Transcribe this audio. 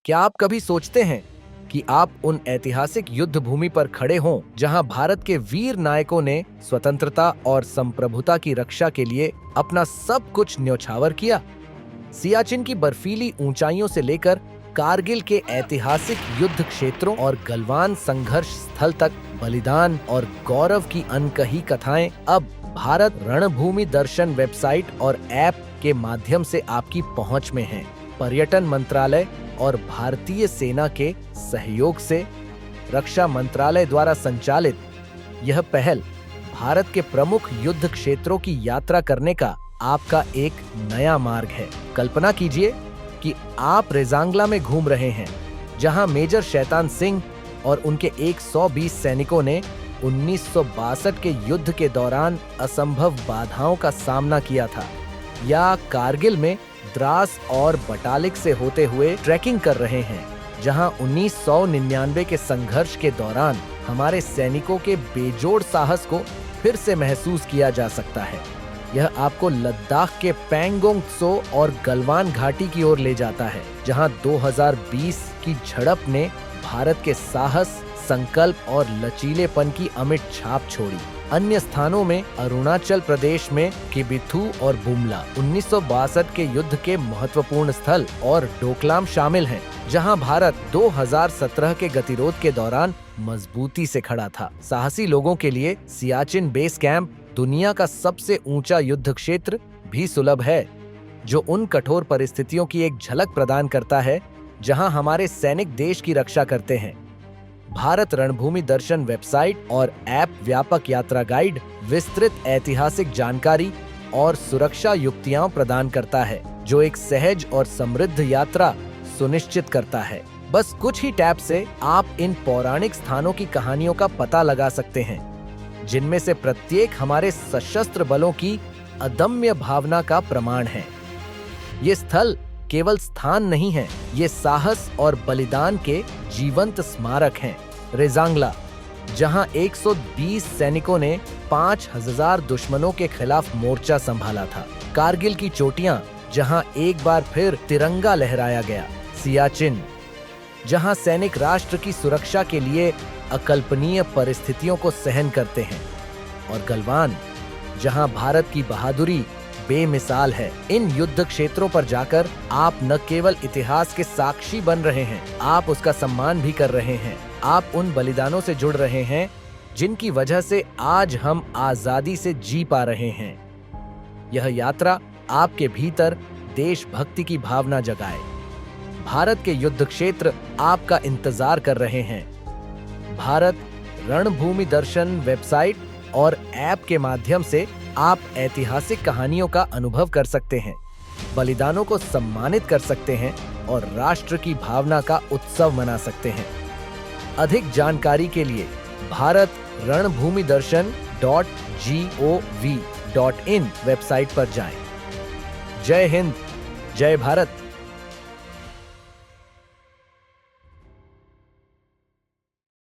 क्या आप कभी सोचते हैं कि आप उन ऐतिहासिक युद्ध भूमि पर खड़े हों जहां भारत के वीर नायकों ने स्वतंत्रता और संप्रभुता की रक्षा के लिए अपना सब कुछ न्योछावर किया? सियाचिन की बर्फीली ऊंचाइयों से लेकर कारगिल के ऐतिहासिक युद्ध क्षेत्रों और गलवान संघर्ष स्थल तक बलिदान और गौरव की अनकही कथाएं अब भारत रणभूमि दर्शन वेबसाइट और ऐप के माध्यम से आपकी पहुंच में हैं। पर्यटन मंत्रालय और भारतीय सेना के सहयोग से रक्षा मंत्रालय द्वारा संचालित यह पहल भारत के प्रमुख युद्ध क्षेत्रों की यात्रा करने का आपका एक नया मार्ग है। कल्पना कीजिए कि आप रेजांगला में घूम रहे हैं, जहां मेजर शैतान सिंह और उनके 120 सैनिकों ने 1962 के युद्ध के दौरान असंभव बाधाओं का सामना किया था, या कारगिल में द्रास और बटालिक से होते हुए ट्रैकिंग कर रहे हैं, जहां 1999 के संघर्ष के दौरान हमारे सैनिकों के बेजोड़ साहस को फिर से महसूस किया जा सकता है। यह आपको लद्दाख के पैंगोंग त्सो और गलवान घाटी की ओर ले जाता है, जहां 2020 की झड़प ने भारत के साहस, संकल्प और लचीलेपन की अमिट छाप छोड़ी। अन्य स्थानों में अरुणाचल प्रदेश में किबिथु और बुमला 1962 के युद्ध के महत्वपूर्ण स्थल और डोकलाम शामिल हैं, जहां भारत 2017 के गतिरोध के दौरान मजबूती से खड़ा था। साहसी लोगों के लिए सियाचिन बेस कैंप दुनिया का सबसे ऊंचा युद्ध क्षेत्र भी सुलभ है, जो उन कठोर परिस्थितियों की एक झलक प्रदान करता है जहां हमारे सैनिक देश की रक्षा करते हैं। भारत रणभूमि दर्शन वेबसाइट और ऐप व्यापक यात्रा गाइड, विस्तृत ऐतिहासिक जानकारी और सुरक्षा युक्तियां प्रदान करता है, जो एक सहज और समृद्ध यात्रा सुनिश्चित करता है। बस कुछ ही टैप से आप इन पौराणिक स्थानों की कहानियों का पता लगा सकते हैं, जिनमें से प्रत्येक हमारे सशस्त्र बलों की अदम्य भावना का प्रमाण है। ये स्थल केवल स्थान नहीं है, ये साहस और बलिदान के जीवंत स्मारक हैं। रेजांगला, जहां 120 सैनिकों ने 5000 दुश्मनों के खिलाफ मोर्चा संभाला था। कारगिल की चोटियां, जहां एक बार फिर तिरंगा लहराया गया। सियाचिन, जहां सैनिक राष्ट्र की सुरक्षा के लिए अकल्पनीय परिस्थितियों को सहन करते हैं। और गलवान, जहां भारत की बहादुरी बेमिसाल है। इन युद्ध क्षेत्रों पर जाकर आप न केवल इतिहास के साक्षी बन रहे हैं, आप उसका सम्मान भी कर रहे हैं। आप उन बलिदानों से जुड़ रहे हैं जिनकी वजह से आज हम आजादी से जी पा रहे हैं। यह यात्रा आपके भीतर देशभक्ति की भावना जगाए। भारत के युद्ध क्षेत्र आपका इंतजार कर रहे हैं। भारत रणभूमि दर्शन वेबसाइट और ऐप के माध्यम से आप ऐतिहासिक कहानियों का अनुभव कर सकते हैं, बलिदानों को सम्मानित कर सकते हैं और राष्ट्र की भावना का उत्सव मना सकते हैं। अधिक जानकारी के लिए भारत रणभूमि दर्शन .gov.in वेबसाइट पर जाएं। जय हिंद, जय भारत।